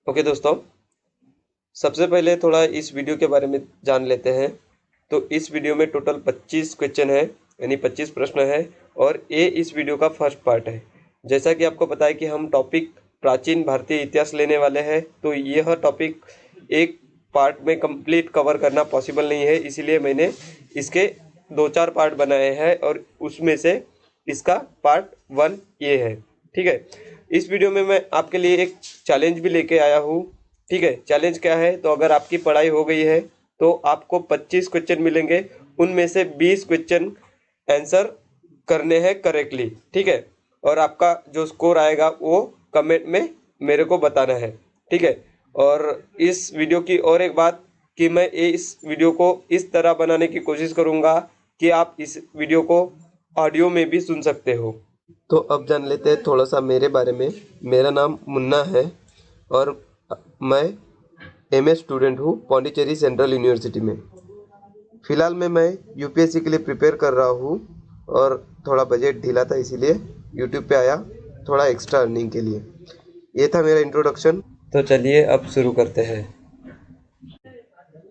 Okay दोस्तों, सबसे पहले थोड़ा इस वीडियो के बारे में जान लेते हैं। तो इस वीडियो में टोटल 25 क्वेश्चन है, यानी 25 प्रश्न है और ये इस वीडियो का फर्स्ट पार्ट है। जैसा कि आपको पता है कि हम टॉपिक प्राचीन भारतीय इतिहास लेने वाले हैं, तो यह टॉपिक एक पार्ट में कंप्लीट कवर करना पॉसिबल नहीं है, इसीलिए मैंने इसके 2-4 पार्ट बनाए हैं और उसमें से इसका पार्ट 1 ये है। ठीक है, इस वीडियो में मैं आपके लिए एक चैलेंज भी लेके आया हूँ। ठीक है, चैलेंज क्या है, तो अगर आपकी पढ़ाई हो गई है तो आपको 25 क्वेश्चन मिलेंगे, उनमें से 20 क्वेश्चन आंसर करने हैं करेक्टली। ठीक है, और आपका जो स्कोर आएगा वो कमेंट में मेरे को बताना है। ठीक है, और इस वीडियो की और एक बात कि मैं इस वीडियो को इस तरह बनाने की कोशिश करूँगा कि आप इस वीडियो को ऑडियो में भी सुन सकते हो। तो अब जान लेते हैं थोड़ा सा मेरे बारे में। मेरा नाम मुन्ना है और मैं एमए स्टूडेंट हूँ पौंडीचेरी सेंट्रल यूनिवर्सिटी में। फ़िलहाल में मैं यूपीएससी के लिए प्रिपेयर कर रहा हूँ और थोड़ा बजट ढीला था, इसीलिए यूट्यूब पे आया थोड़ा एक्स्ट्रा अर्निंग के लिए। ये था मेरा इंट्रोडक्शन। तो चलिए अब शुरू करते हैं।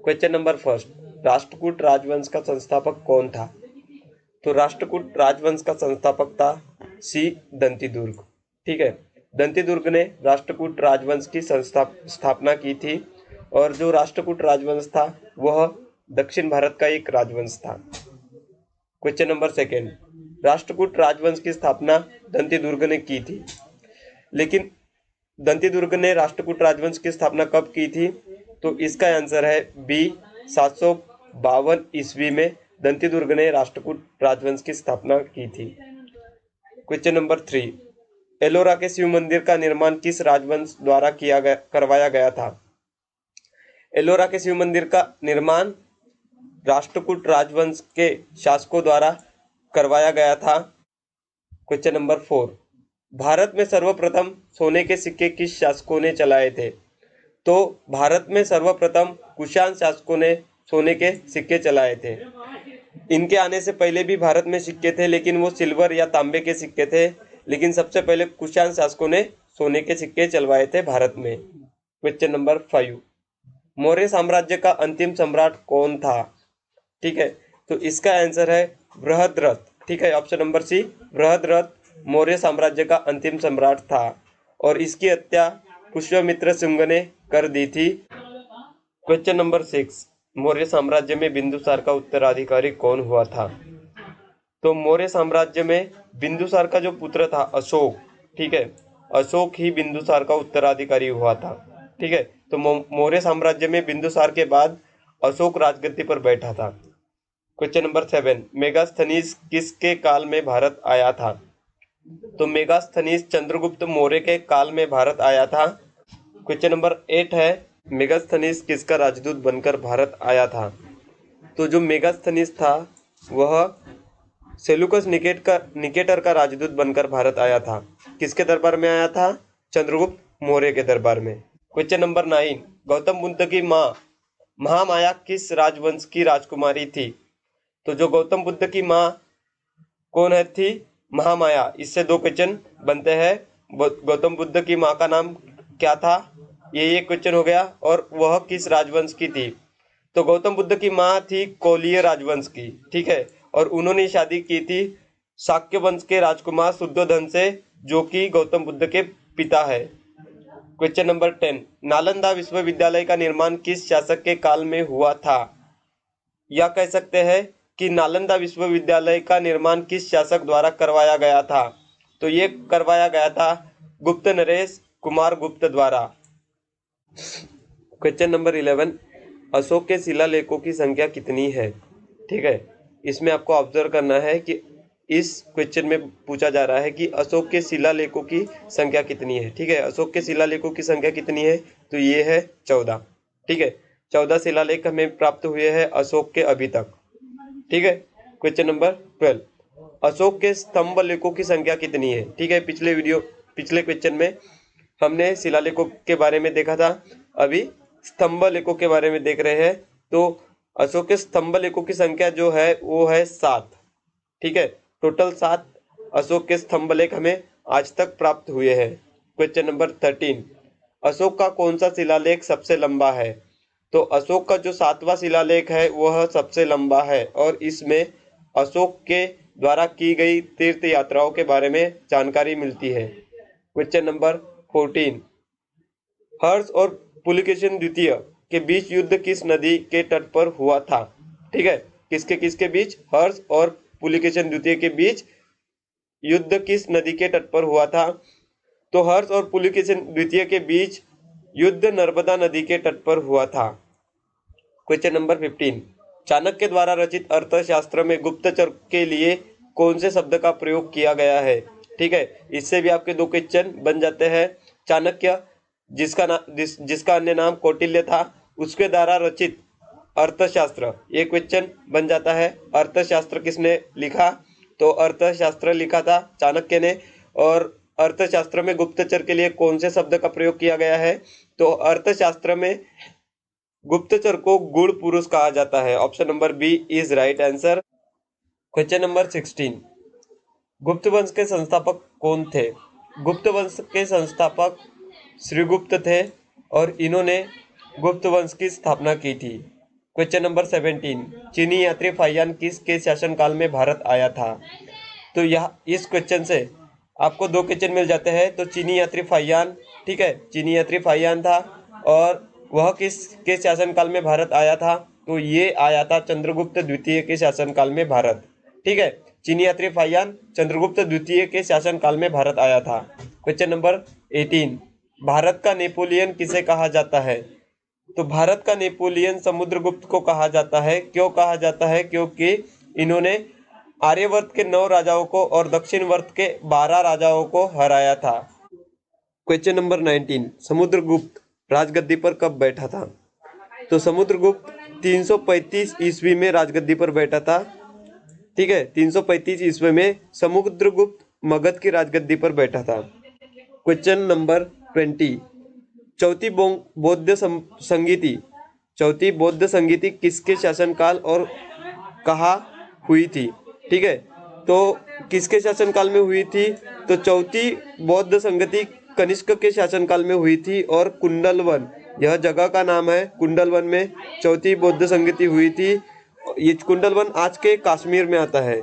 क्वेश्चन नंबर फर्स्ट, राष्ट्रकूट राजवंश का संस्थापक कौन था? तो राष्ट्रकूट राजवंश का संस्थापक था सी दंतिदुर्ग। ठीक है, दंतिदुर्ग ने राष्ट्रकूट राजवंश की स्थापना की थी और जो राष्ट्रकूट राजवंश था वह दक्षिण भारत का एक राजवंश था। क्वेश्चन नंबर सेकेंड, राष्ट्रकूट राजवंश की स्थापना दंतिदुर्ग ने की थी, लेकिन दंतिदुर्ग ने राष्ट्रकूट राजवंश की स्थापना कब की थी? तो इसका आंसर है बी, 752 ईस्वी में दंतिदुर्ग ने राष्ट्रकूट राजवंश की स्थापना की थी। क्वेश्चन नंबर 3, एलोरा के शिव मंदिर का निर्माण किस राजवंश द्वारा करवाया गया था? एलोरा के शिव मंदिर का निर्माण राष्ट्रकूट राजवंश के शासकों द्वारा करवाया गया था। क्वेश्चन नंबर 4, भारत में सर्वप्रथम सोने के सिक्के किस शासकों ने चलाए थे? तो भारत में सर्वप्रथम कुषाण शासकों ने सोने के सिक्के चलाए थे। इनके आने से पहले भी भारत में सिक्के थे, लेकिन वो सिल्वर या तांबे के सिक्के थे, लेकिन सबसे पहले कुषाण शासकों ने सोने के सिक्के चलवाए थे भारत में। क्वेश्चन नंबर 5, मौर्य साम्राज्य का अंतिम सम्राट कौन था? ठीक है, तो इसका आंसर है बृहद्रथ। ठीक है, option number C, Brihadratha Maurya साम्राज्य का अंतिम सम्राट था और इसकी हत्या पुष्यमित्र शुंग ने कर दी थी। क्वेश्चन नंबर 6, मौर्य साम्राज्य में बिंदुसार का उत्तराधिकारी कौन हुआ था? तो मौर्य साम्राज्य में बिंदुसार का जो पुत्र था अशोक, ठीक है, अशोक ही बिंदुसार का उत्तराधिकारी हुआ था। ठीक है, तो मौर्य साम्राज्य में बिंदुसार के बाद अशोक राजगद्दी पर बैठा था। क्वेश्चन नंबर 7, मेगास्थनीज किसके काल में भारत आया था? तो मेगास्थनीज चंद्रगुप्त मौर्य के काल में भारत आया था। क्वेश्चन नंबर 8 है, मेगास्थनीज किसका राजदूत बनकर भारत आया था? तो जो मेगास्थनीज था वह सेलुकस निकेटर का राजदूत बनकर भारत आया था। किसके दरबार में आया था? चंद्रगुप्त मौर्य के दरबार में। क्वेश्चन नंबर 9, गौतम बुद्ध की माँ महामाया किस राजवंश की राजकुमारी थी? तो जो गौतम बुद्ध की माँ कौन है थी? महामाया। इससे 2 क्वेश्चन बनते हैं। गौतम बुद्ध की माँ का नाम क्या था? ये क्वेश्चन हो गया। और वह किस राजवंश की थी? तो गौतम बुद्ध की माँ थी कोलीय राजवंश की। ठीक है, और उन्होंने शादी की थी शाक्य वंश के राजकुमार शुद्धोधन से, जो कि गौतम बुद्ध के पिता है। क्वेश्चन नंबर 10, नालंदा विश्वविद्यालय का निर्माण किस शासक के काल में हुआ था? या कह सकते हैं कि नालंदा विश्वविद्यालय का निर्माण किस शासक द्वारा करवाया गया था? तो ये करवाया गया था गुप्त नरेश कुमार गुप्त द्वारा। क्वेश्चन नंबर 11, अशोक के शिलालेखों की संख्या कितनी है? ठीक है, इसमें आपको ऑब्जर्व करना है कि इस क्वेश्चन में पूछा जा रहा है कि अशोक के शिलालेखों की संख्या कितनी है। ठीक है, अशोक के शिलालेखों की संख्या कितनी है? तो ये है 14। ठीक है, 14 शिलालेख हमें प्राप्त हुए हैं अशोक के अभी तक। ठीक है, क्वेश्चन नंबर 12, अशोक के स्तंभ लेखों की संख्या कितनी है? ठीक है, पिछले क्वेश्चन में हमने शिलालेखों के बारे में देखा था, अभी स्तंभ लेखों के बारे में देख रहे हैं। तो अशोक के स्तंभ लेखों की संख्या जो है वो है 7। ठीक है, टोटल 7 अशोक के स्तंभ लेख हमें आज तक प्राप्त हुए हैं। क्वेश्चन नंबर 13, अशोक का कौन सा शिलालेख सबसे लंबा है? तो अशोक का जो 7वां शिलालेख है वह सबसे लंबा है और इसमें अशोक के द्वारा की गई तीर्थ यात्राओं के बारे में जानकारी मिलती है। क्वेश्चन नंबर 14, हर्ष और पुलकेशिन द्वितीय के बीच युद्ध किस नदी के तट पर हुआ था? ठीक है, किसके किसके बीच? हर्ष और पुलकेशिन द्वितीय के बीच युद्ध किस नदी के तट पर हुआ था? तो हर्ष और पुलकेशिन द्वितीय के बीच युद्ध नर्मदा नदी के तट पर हुआ था। क्वेश्चन नंबर 15, चाणक्य द्वारा रचित अर्थशास्त्र में गुप्तचर के लिए कौन से शब्द का प्रयोग किया गया है? ठीक है, इससे भी आपके 2 क्वेश्चन बन जाते हैं। चाणक्य जिसका अन्य नाम कौटिल्य था, उसके द्वारा रचित अर्थशास्त्र, ये क्वेश्चन बन जाता है। अर्थशास्त्र किसने लिखा? तो अर्थशास्त्र लिखा था चाणक्य ने। और अर्थशास्त्र में गुप्तचर के लिए कौन से शब्द का प्रयोग किया गया है? तो अर्थशास्त्र में गुप्तचर को गुण पुरुष कहा जाता है। Option number B is right answer. Question number 16, Gupta वंश के संस्थापक कौन थे? गुप्त वंश के संस्थापक श्रीगुप्त थे और इन्होंने गुप्त वंश की स्थापना की थी। क्वेश्चन नंबर 17, चीनी यात्री फाहियान किसके शासनकाल में भारत आया था? तो यह इस क्वेश्चन से आपको 2 क्वेश्चन मिल जाते हैं। तो चीनी यात्री फाहियान, ठीक है, चीनी यात्री फाहियान था और वह किसके शासनकाल में भारत आया था? तो ये आया था चंद्रगुप्त द्वितीय के शासनकाल में भारत। ठीक है, चीनी यात्री फाहियान चंद्रगुप्त द्वितीय के शासनकाल में भारत आया था। क्वेश्चन नंबर 18, भारत का नेपोलियन किसे कहा जाता है? तो भारत का नेपोलियन समुद्रगुप्त को कहा जाता है। क्यों कहा जाता है? क्योंकि इन्होंने आर्यवर्त के 9 राजाओं को और दक्षिणवर्त के 12 राजाओं को हराया था। क्वेश्चन नंबर 19, समुद्रगुप्त राजगद्दी पर कब बैठा था? तो समुद्रगुप्त 335 ईस्वी में राजगद्दी पर बैठा था। ठीक है, 335 ईस्वी में समुद्रगुप्त मगध की राजगद्दी पर बैठा था। क्वेश्चन नंबर 20, चौथी बौद्ध संगीति किसके शासनकाल और कहाँ हुई थी? ठीक है, तो किसके शासनकाल में हुई थी? तो चौथी बौद्ध संगति कनिष्क के शासनकाल में हुई थी और कुंडलवन, यह जगह का नाम है, कुंडलवन में चौथी बौद्ध संगति हुई थी। ये कुंडलवन आज के कश्मीर में आता है।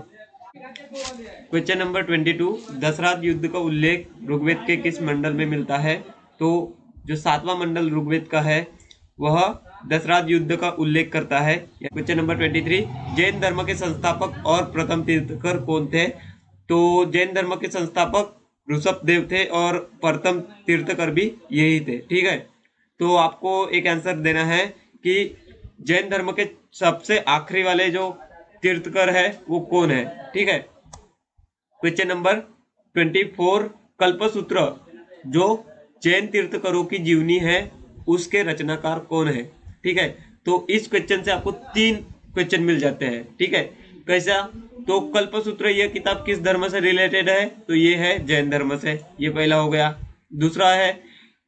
क्वेश्चन नंबर 22, दशरथ युद्ध का उल्लेख ऋग्वेद के किस मंडल में मिलता है? तो जो 7वां मंडल ऋग्वेद का है वह दशरथ युद्ध का उल्लेख करता है। क्वेश्चन नंबर 23, जैन धर्म के संस्थापक और प्रथम तीर्थकर कौन थे? तो जैन धर्म के संस्थापक ऋषभदेव थे और प्रथम तीर्थकर भी यही थे। ठीक है, तो आपको एक आंसर देना है कि जैन धर्म के सबसे आखिरी वाले जो तीर्थकर है वो कौन है? ठीक है, क्वेश्चन नंबर 24, कल्पसूत्र जो जैन तीर्थकरों की जीवनी है उसके रचनाकार कौन है? ठीक है, तो इस क्वेश्चन से आपको 3 क्वेश्चन मिल जाते हैं। ठीक है, कैसा? तो कल्पसूत्र यह किताब किस धर्म से रिलेटेड है? तो ये है जैन धर्म से, ये पहला हो गया। दूसरा है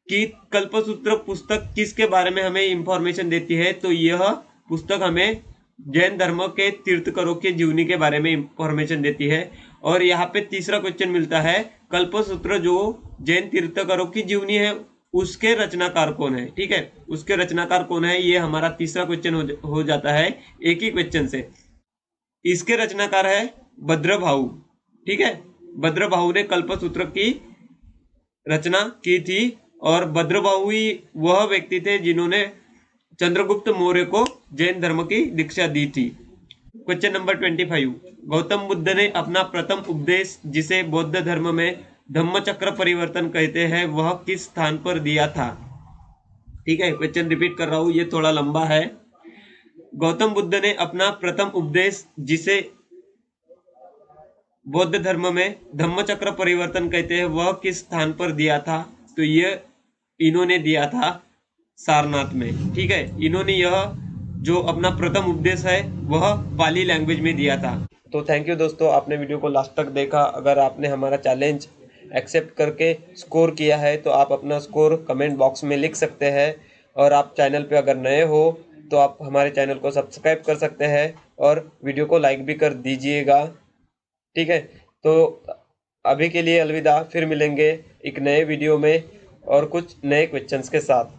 कि कल्पसूत्र पुस्तक किसके बारे में हमें इंफॉर्मेशन देती है? तो यह पुस्तक हमें जैन धर्म के तीर्थकरों के जीवनी के बारे में इंफॉर्मेशन देती है। और यहाँ पे तीसरा क्वेश्चन मिलता है, कल्पसूत्र जो जैन तीर्थकरों की जीवनी है उसके रचनाकार कौन है? ठीक है, उसके रचनाकार कौन है, ये हमारा तीसरा क्वेश्चन हो जाता है एक ही क्वेश्चन से। इसके रचनाकार है भद्रभाऊ। ठीक है, भद्रभाऊ ने कल्पसूत्र की रचना की थी और भद्रभाऊ ही वह व्यक्ति थे जिन्होंने चंद्रगुप्त मौर्य को जैन धर्म की दीक्षा दी थी। क्वेश्चन नंबर 25, गौतम बुद्ध ने अपना प्रथम उपदेश जिसे बौद्ध धर्म में धम्मचक्र परिवर्तन कहते हैं वह किस स्थान पर दिया था? ठीक है, क्वेश्चन रिपीट कर रहा हूं, ये थोड़ा लंबा है। गौतम बुद्ध ने अपना प्रथम उपदेश जिसे बौद्ध धर्म में धम्मचक्र परिवर्तन कहते हैं वह किस स्थान पर दिया था? तो ये इन्होंने दिया था सारनाथ में। ठीक है, इन्होंने यह जो अपना प्रथम उपदेश है वह पाली लैंग्वेज में दिया था। तो थैंक यू दोस्तों, आपने वीडियो को लास्ट तक देखा। अगर आपने हमारा चैलेंज एक्सेप्ट करके स्कोर किया है तो आप अपना स्कोर कमेंट बॉक्स में लिख सकते हैं। और आप चैनल पे अगर नए हो तो आप हमारे चैनल को सब्सक्राइब कर सकते हैं और वीडियो को लाइक भी कर दीजिएगा। ठीक है, तो अभी के लिए अलविदा, फिर मिलेंगे एक नए वीडियो में। और कुछ नए क्वेश्चंस के साथ।